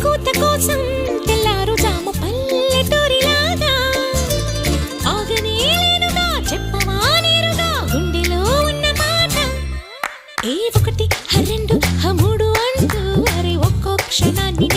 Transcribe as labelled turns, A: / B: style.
A: కూత కోసం తెల్లారు జాము పల్లెటూరిలాగా ఆగనే లేనుగా చెప్పవా నేరుగా గుండెలో ఉన్న మాట ఏ ఒకటి రెండు మూడు అంటూ అరే ఒక్కో క్షణాన్ని